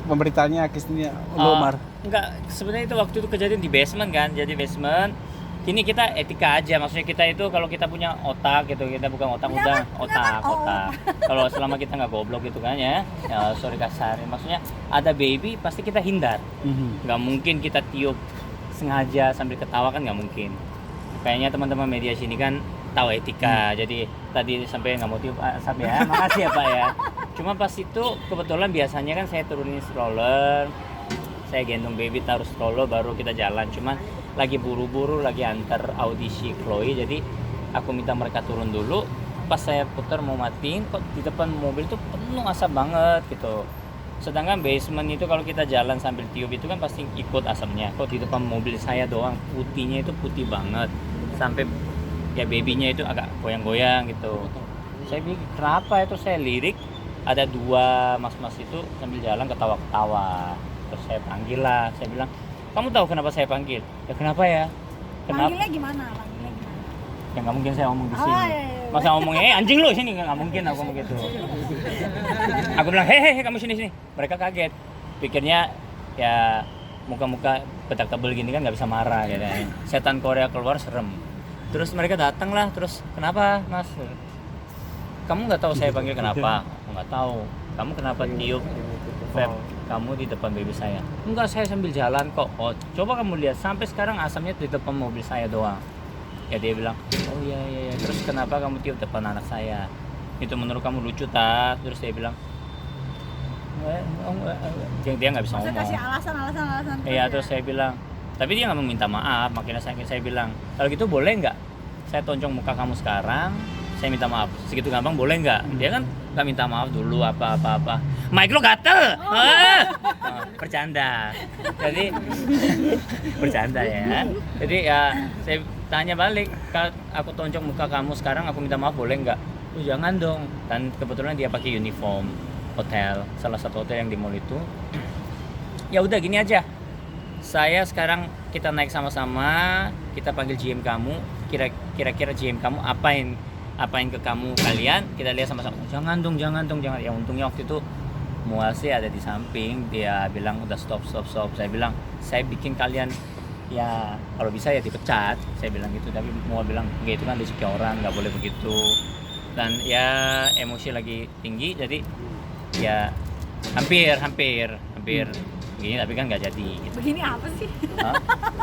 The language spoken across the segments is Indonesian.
pemberitaannya kisahnya Omar? Enggak, sebenarnya itu waktu itu kejadian di basement kan. Jadi basement. Ini kita etika aja, maksudnya kita itu kalau kita punya otak gitu, kita bukan otak. Kalau selama kita nggak goblok gitu kan ya sorry kasar, maksudnya ada baby pasti kita hindar. Nggak mungkin kita tiup sengaja sambil ketawa kan, nggak mungkin. Kayaknya teman-teman media sini kan tahu etika, jadi tadi sampai nggak mau tiup asap ya, makasih ya Pak ya. Cuma pas itu kebetulan biasanya kan saya turunin stroller, saya gendong baby taruh stroller baru kita jalan, cuman lagi buru-buru lagi antar audisi Chloe, jadi aku minta mereka turun dulu. Pas saya putar mau matiin, kok di depan mobil itu penuh asap banget gitu. Sedangkan basement itu kalau kita jalan sambil tiup itu kan pasti ikut asapnya. Kok di depan mobil saya doang putihnya itu putih banget, sampai ya babynya itu agak goyang-goyang gitu. Saya bilang kenapa itu, saya lirik ada dua mas-mas itu sambil jalan ketawa-ketawa. Terus saya panggil lah, saya bilang, kamu tahu kenapa saya panggil? Ya kenapa ya? Kenapa? Panggilnya gimana? Ya nggak mungkin saya ngomong di sini. Iya. Masa ngomongnya anjing lu sini, nggak mungkin aku begitu. Aku bilang hehehe kamu sini. Mereka kaget, pikirnya ya muka-muka petak tebel gini kan nggak bisa marah gitu. Setan Korea keluar serem. Terus mereka datang lah, terus kenapa mas? Kamu nggak tahu saya panggil kenapa? Aku nggak tahu. Kamu kenapa tiup vape kamu di depan baby saya? Enggak, saya sambil jalan kok. Oh, coba kamu lihat sampai sekarang asapnya di depan mobil saya doang. Ya dia bilang, oh iya. Terus kenapa kamu tiup depan anak saya? Itu menurut kamu lucu tak? Terus dia bilang, dia nggak bisa ngomong. Kasih alasan. Iya, terus saya bilang, tapi dia nggak meminta maaf. Makanya saya bilang, kalau gitu boleh nggak? Saya tonjok muka kamu sekarang, saya minta maaf. Segitu gampang boleh nggak? Dia kan nggak minta maaf dulu apa. Mike lo gatel. Bercanda. Jadi bercanda ya. Jadi ya saya tanya balik, aku tonjok muka kamu sekarang, aku minta maaf boleh nggak? Oh jangan dong. Dan kebetulan dia pakai uniform hotel, salah satu hotel yang di mall itu. Ya udah gini aja. Saya sekarang kita naik sama-sama, kita panggil GM kamu. Kira-kira GM kamu apain ke kamu kalian, kita lihat sama-sama. Jangan dong. Ya untungnya waktu itu Muasi ada di samping, dia bilang udah stop. Saya bilang saya bikin kalian ya kalau bisa ya dipecat, saya bilang gitu. Tapi Mua bilang enggak, itu kan rezeki orang, nggak boleh begitu. Dan ya emosi lagi tinggi, jadi ya hampir begini, tapi kan nggak jadi gitu. Begini apa sih?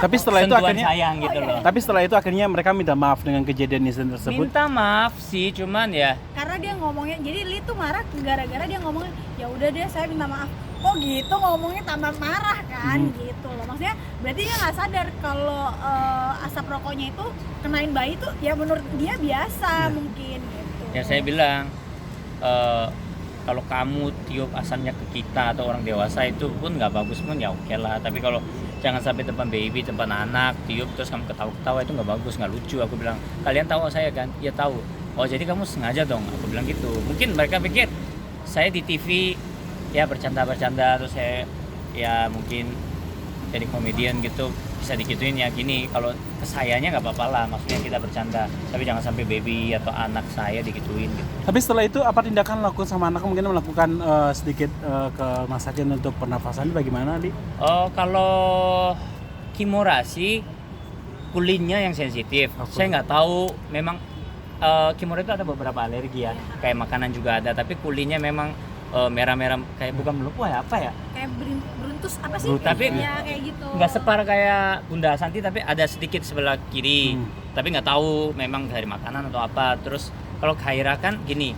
Tapi setelah itu Sentuhan akhirnya sayang gitu loh. Tapi setelah itu akhirnya mereka minta maaf dengan kejadian insiden tersebut. Minta maaf sih, cuman ya Karena dia ngomongnya, jadi Li tuh marah gara-gara dia ngomongnya, ya udah deh saya minta maaf. Oh gitu ngomongnya tambah marah kan gitu loh. Maksudnya berarti dia nggak sadar kalau asap rokoknya itu kenain bayi tuh ya menurut dia biasa mungkin gitu. ya saya bilang kalau kamu tiup asapnya ke kita atau orang dewasa itu pun nggak bagus pun ya oke lah, tapi kalau jangan sampai depan baby, depan anak tiup terus kamu ketawa-ketawa, itu nggak bagus, nggak lucu. Aku bilang kalian tahu saya kan? Ya tahu. Oh jadi kamu sengaja dong, aku bilang gitu. Mungkin mereka pikir saya di TV ya bercanda terus saya ya mungkin jadi komedian gitu, bisa dikituin ya gini. Kalau ke sayanya nggak apa-apa lah, maksudnya kita bercanda, tapi jangan sampai baby atau anak saya dikituin gitu. Tapi setelah itu apa tindakan lakukan sama anak? Mungkin melakukan sedikit ke rumah sakit untuk pernafasan, bagaimana Li? Oh kalau kimura sih kulitnya yang sensitif. Saya nggak tahu, memang kimura itu ada beberapa alergi ya, kayak makanan juga ada, tapi kulitnya memang merah-merah kayak bukan melepuh ya, apa ya? Kayak beruntus apa sih? Tapi ya kayak gitu. Nggak separah kayak Bunda Santi, tapi ada sedikit sebelah kiri. Tapi nggak tahu memang dari makanan atau apa. Terus kalau Khaira kan gini,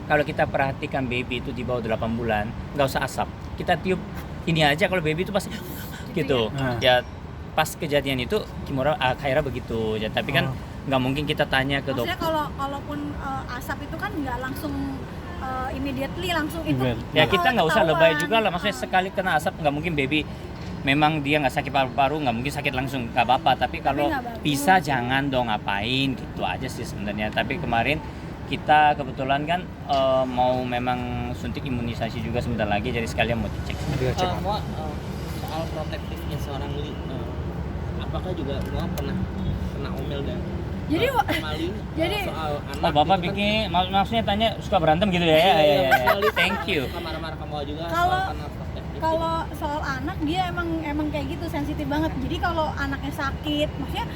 kalau kita perhatikan baby itu di bawah 8 bulan, nggak usah asap. Kita tiup ini aja, kalau baby itu pasti gitu. Ya pas kejadian itu Khaira begitu. Ya, tapi kan nggak mungkin kita tanya ke dokter. Maksudnya kalaupun asap itu kan nggak langsung immediately langsung itu. Ya kita nggak usah lebay juga lah, maksudnya sekali kena asap nggak mungkin baby, memang dia nggak sakit paru-paru, nggak mungkin sakit langsung, nggak apa-apa. Tapi kalau bisa jangan dong ngapain gitu aja sih sebenarnya. Tapi kemarin kita kebetulan kan mau memang suntik imunisasi juga sebentar lagi, jadi sekalian mau dicek. Soal protektifnya seorang Li, apakah juga Mua pernah kena omel dan jadi soal anak? Bapak bikin maksudnya tanya suka berantem gitu ya? Ya. Thank you. Marah-marah kamu juga kalau soal anak protektif. kalau soal anak dia emang kayak gitu, sensitif banget. Jadi kalau anaknya sakit, maksudnya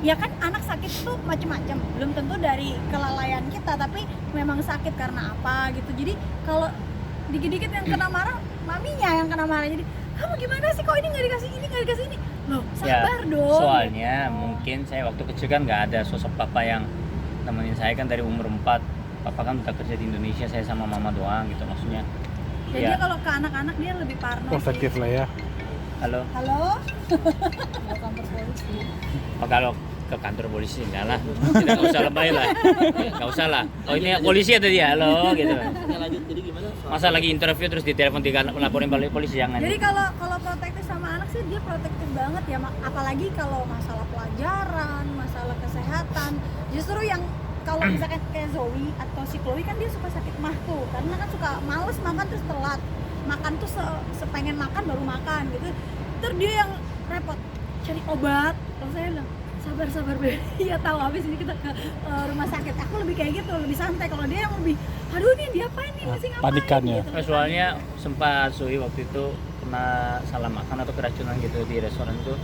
ya kan anak sakit itu macam-macam, belum tentu dari kelalaian kita, tapi memang sakit karena apa gitu. Jadi kalau dikit-dikit yang kena marah, maminya yang kena marah. Jadi kamu gimana sih, kok ini nggak dikasih ini, loh sabar dong. Soalnya mungkin saya waktu kecil kan nggak ada sosok papa yang nemenin saya kan dari umur 4. Papa kan udah kerja di Indonesia, saya sama mama doang gitu maksudnya. Jadi Ya. kalau ke anak-anak dia lebih parno Protektif sih. lah ya. Halo. Halo. Mau kantor polisi. Oh, kalau ke kantor polisi enggak lah. Tidak usah lebay lah. Enggak usah lah. Oh ini polisi atau dia? Halo gitu. Oke, lanjut. Jadi gimana soal Masa lagi interview terus ditelepon laporin balik polisi, jangan. Jadi kalau protektif sama anak sih dia protektif banget ya, apalagi kalau masalah pelajaran, masalah kesehatan. Justru yang kalau misalkan kayak Zoe atau si Chloe kan dia suka sakit mah tuh, karena kan suka males makan terus telat. Makan tuh sepengen makan baru makan gitu. Terus dia yang repot cari obat. Terus saya bilang sabar Be. Iya tahu, habis ini kita ke rumah sakit. Aku lebih kayak gitu, lebih santai. Kalau dia yang lebih aduh nih dia apain nih, mesti ngapain Panikan ya. gitu. Soalnya sempat Zoe waktu itu kena salah makan atau keracunan gitu di restoran itu.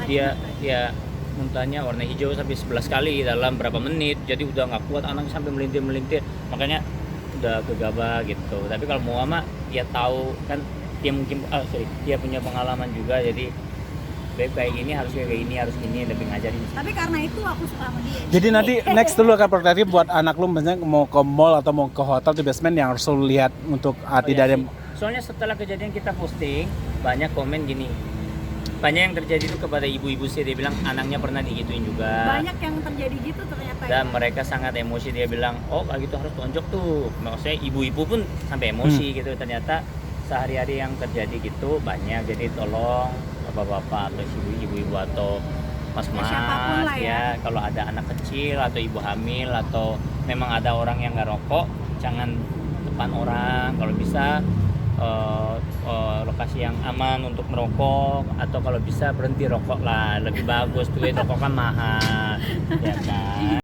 Dia muntahnya warna hijau sampai 11 kali dalam berapa menit, jadi udah nggak kuat anaknya sampai melintir, makanya udah gegabah gitu. Tapi kalau Muhammad dia tahu kan, dia mungkin dia punya pengalaman juga, jadi kayak gini harus kayak gini, harus gini, lebih ngajarin. Tapi karena itu aku suka sama dia. Jadi nanti next dulu akan protektif buat anak lu, misalnya mau ke mall atau mau ke hotel di basement yang harus lu lihat untuk tidak ada. Soalnya setelah kejadian kita posting, banyak komen gini. Banyak yang terjadi itu kepada ibu-ibu sih, dia bilang anaknya pernah digituin juga. Banyak yang terjadi gitu ternyata. Dan ya. mereka sangat emosi, dia bilang, oh kalau gitu harus tonjok tuh. Maksudnya ibu-ibu pun sampai emosi gitu. Ternyata sehari-hari yang terjadi gitu banyak. Jadi tolong bapak-bapak atau ibu-ibu atau mas-mas siapapun lah ya. kalau ada anak kecil atau ibu hamil atau memang ada orang yang nggak rokok, jangan depan orang. Kalau bisa lokasi yang aman untuk merokok, atau kalau bisa berhenti rokok lah, lebih bagus tuh, rokok kan mahal ya kan.